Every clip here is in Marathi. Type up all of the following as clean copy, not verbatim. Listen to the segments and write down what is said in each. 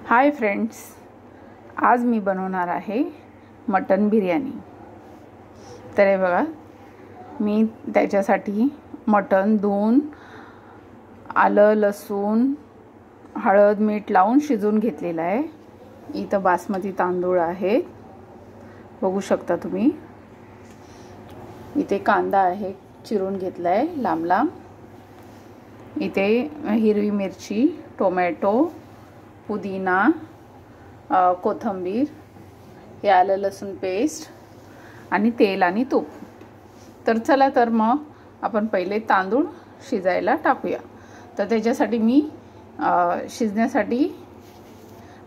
हाय फ्रेंड्स, आज मी बनवणार आहे मटन बिर्याणी। तर हे बघा, मी त्याच्यासाठी मटन धुवून आलं लसूण हळद मीठ लावून शिजवून घेतलेलं आहे। इथं बासमती तांदूळ आहे, बघू शकता तुम्ही। इथे कांदा आहे, चिरून घेतलाय लांब लांब। इथे हिरवी मिरची, टोमॅटो, पुदिना, कोथिंबीर, हे आलं लसूण पेस्ट आणि तेल आणि तूप। तर चला तर मग आपण पहिले तांदूळ शिजायला टाकूया। तर त्याच्यासाठी मी शिजण्यासाठी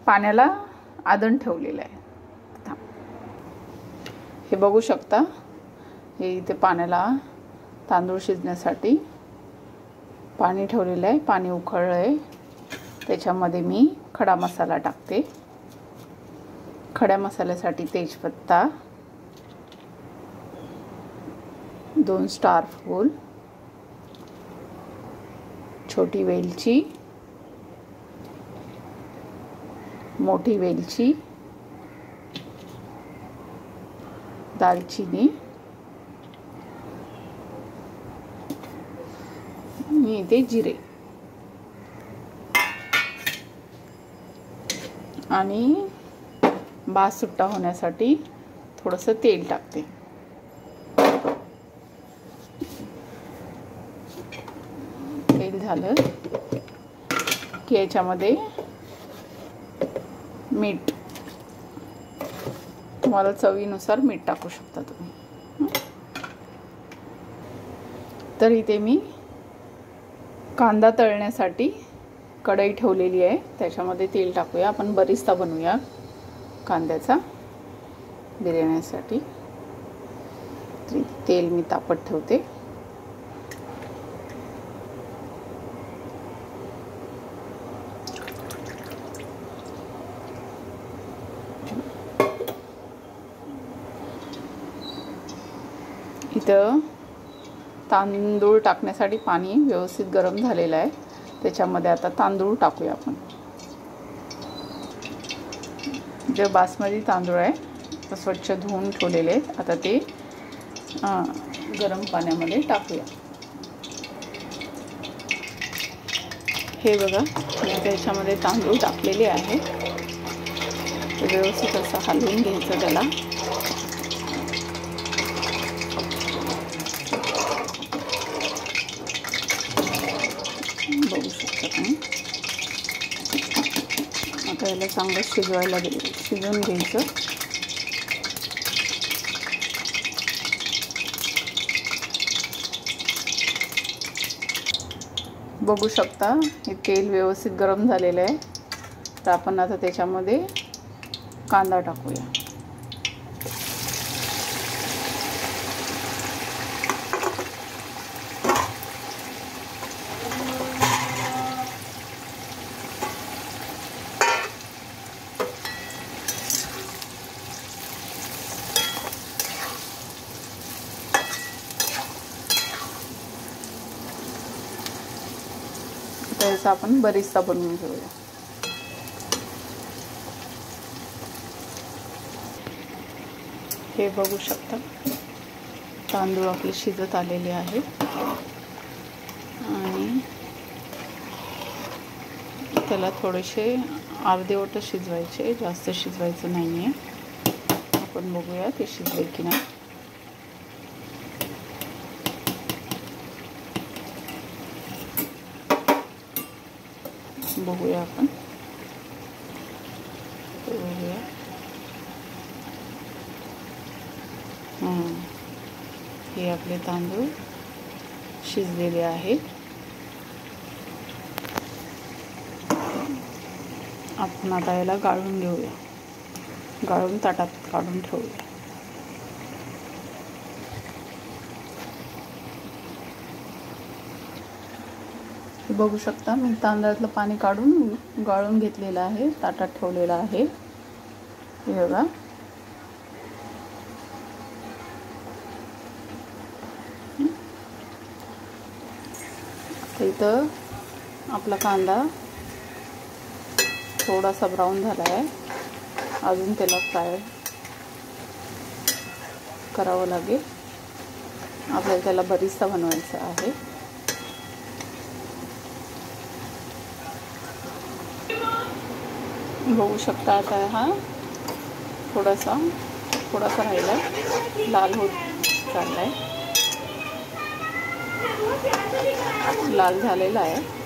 पाण्याला आदण ठेवलेलं आहे। हे बघू शकता, हे इथे पाण्याला तांदूळ शिजण्यासाठी पाणी ठेवलेलं आहे। पाणी उकळलं आहे, त्याच्यामध्ये मी खडा मसाला टाकते। खड्या मसाल्यासाठी तेजपत्ता, 2 स्टार फूल, छोटी वेलची, मोठी वेलची, दालचिनी, इथे जिरे आणि भात सुट्टा होण्यासाठी थोडंसं तेल टाकते। तेल झालं की याच्यामध्ये मीठ, तुम्हाला चवीनुसार मीठ टाकू शकता तुम्ही। तर इथे मी कांदा तळण्यासाठी कढई ठेवलेली आहे, त्याच्यामध्ये तेल टाकूया। आपण बरिस्ता बनवूया कांद्याचा बिर्याणीसाठी। तेल मी तापत ठेवते। इथं तांदूळ टाकण्यासाठी पाणी व्यवस्थित गरम झालेलं आहे, त्याच्यामध्ये आता तांदूळ टाकूया आपण। जे बासमती तांदूळ आहे ते स्वच्छ धुवून ठेवलेले आहेत, आता ते गरम पाण्यामध्ये टाकूया। हे बघा, मी त्याच्यामध्ये तांदूळ टाकलेले आहे। ते व्यवस्थित असं हलवून घ्यायचं त्याला। बघू शकता तुम्ही। आता याला चांगलं शिजवून घ्यायचं। बघू शकता, हे तेल व्यवस्थित गरम झालेलं आहे। तर आपण आता त्याच्यामध्ये कांदा टाकूया। त्याचा आपण बरिस्ता बनवून घेऊया। हे बघू शकता, तांदूळ आपले शिजत आलेले आहेत आणि त्याला थोडेसे अर्धवट शिजवायचे, जास्त शिजवायचं नाही आहे। आपण बघूया ते शिजले की नाही। बघूया आपण, बघूया। हे आपले तांदूळ शिजलेले आहेत। आपण आता याला गाळून घेऊया, गाळून ताटात काढून ठेवूया। बघू शकता, मी तांदळातलं पाणी काढून गाळून घेतलेलं आहे, ताटात ठेवलेलं आहे। हे बघा, इथं आपला कांदा थोडासा ब्राऊन झाला आहे, अजून त्याला फ्राय करावं लागेल. आपल्याला त्याला बरिस्ता बनवायचा आहे. बघू शकता आता हा थोडासा राहिला, लाल होत चाललाय, लाल झालेला आहे.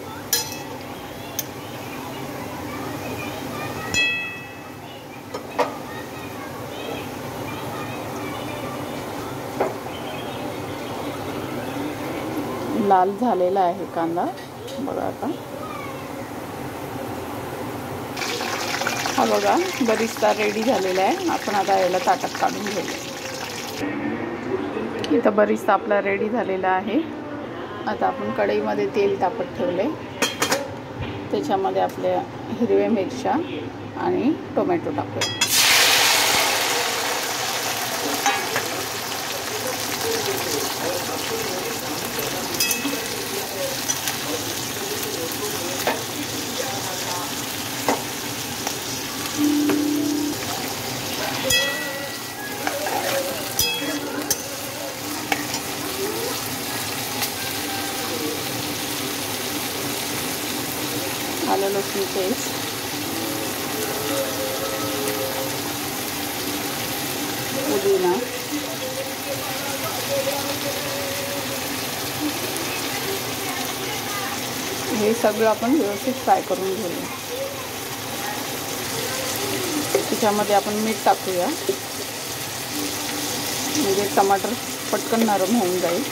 लाल झालेला आहे कांदा. बघा आता हा बघा बरिस्ता रेडी झालेला आहे. आपण आता याला ताटात काढून घेऊया. इथं बरिस्ता आपला रेडी झालेला आहे. आता आपण कढईमध्ये तेल तापत ठेवले, त्याच्यामध्ये आपल्या हिरव्या मिरच्या आणि टोमॅटो टाकूया. आलं लसूण पेस्ट, पुदिना, हे सगळं आपण व्यवस्थित फ्राय करून घेऊया. त्याच्यामध्ये आपण मीठ टाकूया, म्हणजे टमाटर पटकन नरम होऊन जाईल.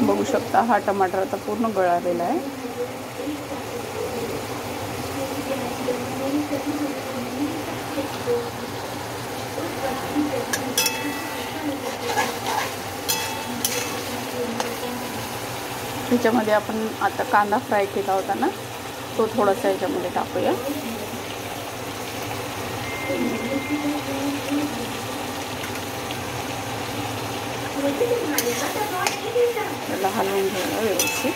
बघू शकता हा टमाटर आता पूर्ण गळालेला आहे. त्याच्यामध्ये आपण आता कांदा फ्राय केला होता ना, तो थोडासा याच्यामध्ये टाकूया. त्याला हलवून घ्यायला व्यवस्थित.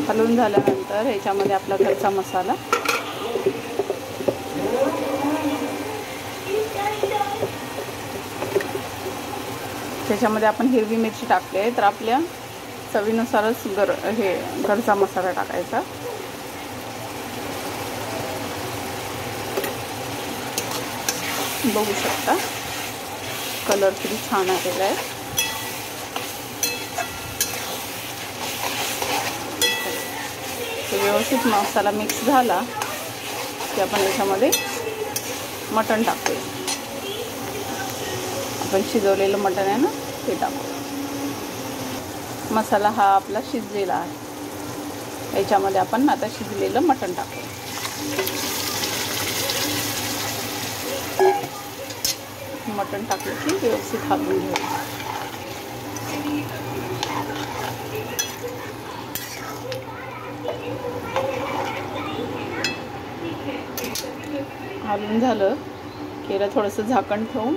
हलवून झाल्यानंतर ह्याच्यामध्ये आपला घरचा मसाला, त्याच्यामध्ये आपण हिरवी मिरची टाकली आहे, तर आपल्या चवीनुसारच घरचा मसाला टाकायचा. बघू शकता कलर किती छान आलेला आहे. व्यवस्थित मसाला मिक्स झाला की आपण याच्यामध्ये मटण टाकूया. आपण शिजवलेलं मटण आहे ना, ते टाकू. मसाला हा आपला शिजलेला आहे. याच्यामध्ये आपण आता शिजलेलं मटण टाकू. मटण टाकलं की व्यवस्थित हलवून घेऊ. हलवून झालं की याला थोडंसं झाकण ठेवून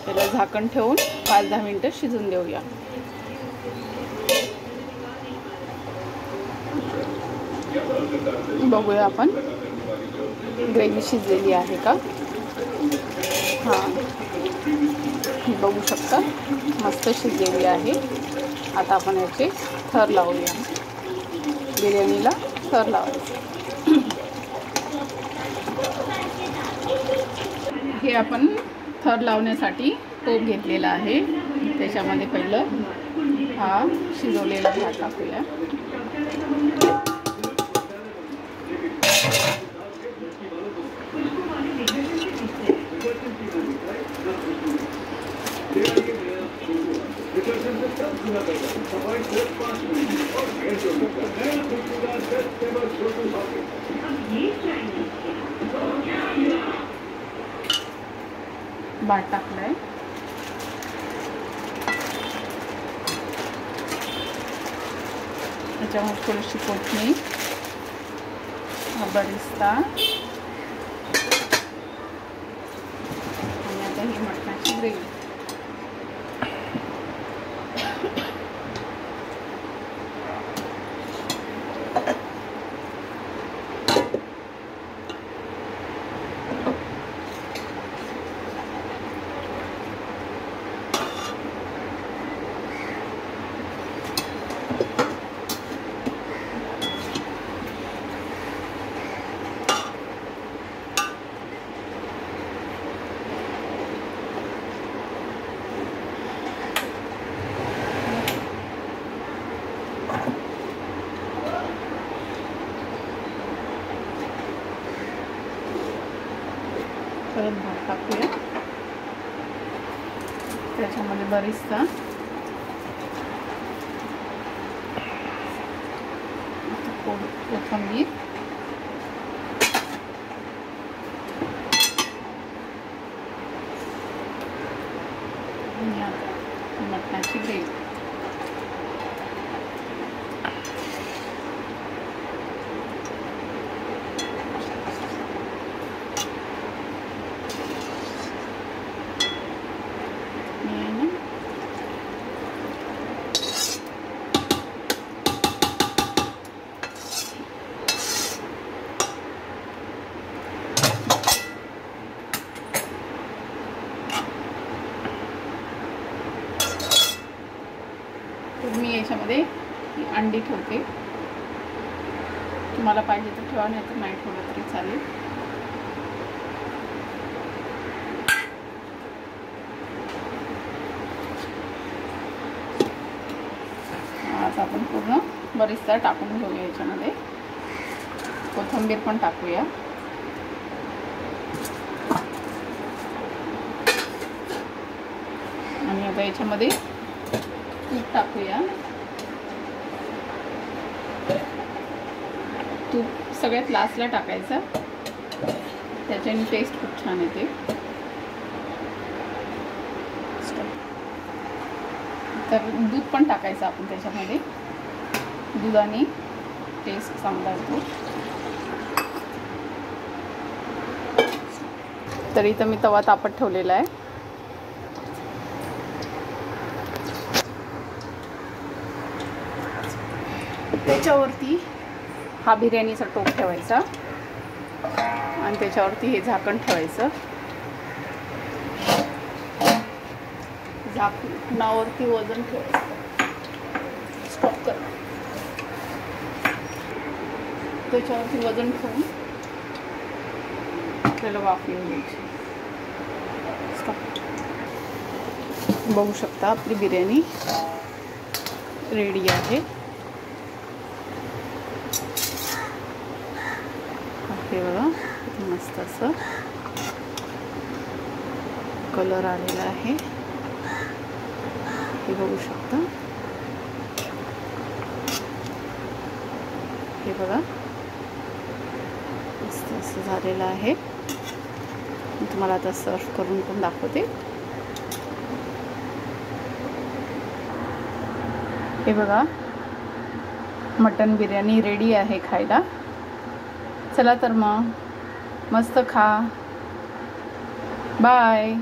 त्याला झाकण ठेवून 5-10 मिनिटं शिजून देऊया. बघूया आपण ग्रेव्ही शिजलेली आहे का. हां, बघू शकता मस्त शिजलेली आहे. आता आपण याचे थर लावूया. बिर्याणीला थर लावायचं. हे आपण थर लावण्यासाठी टोप घेतलेला आहे. त्याच्यामध्ये पहिलं हा शिजवलेला भात टाकूया. भात टाकलाय. त्याच्यामध्ये थोडीशी कोथिंबीर, बरिस्ता आणि आता ही मटणाची ग्रेव्ही. परत भात टाकूया. त्याच्यामध्ये बरिस्ता, कोथिंबीर आणि आता मटणाची ग्रेव्ही. मी याच्यामध्ये अंडी ठेवते. तुम्हाला पाहिजे तर ठेवा, नाही तर नाही ठेवलं तरी चालेल. आता आपण पूर्ण बरिस्ता टाकून घेऊया. याच्यामध्ये कोथिंबीर पण टाकूया. आणि आता याच्यामध्ये तूप टाकूया. तूप सगळ्यात लास्टला टाकायचं, त्याच्याने टेस्ट खूप छान येते. तर दूध पण टाकायचं आपण त्याच्यामध्ये. दुधाने टेस्ट चांगला येतो. तर इथं मी तवा तापत ठेवलेला आहे. त्याच्यावरती हा बिर्याणीचा टोप ठेवायचा आणि त्याच्यावरती हे झाकण ठेवायचं. झाकणावरती वजन ठेवायचं. स्टॉप कर. त्याच्यावरती वजन ठेवून आपल्याला वाफ येऊ द्यायची. स्टॉप. बघू शकता आपली बिर्याणी रेडी आहे. हे बघा मस्त असं कलर आलेला आहे. हे बघू शकता. हे बघा मस्त असं झालेलं आहे. मी तुम्हाला आता सर्व करून पण दाखवते. हे बघा मटन बिर्याणी रेडी आहे खायला. चला तर मग मस्त खा. बाय.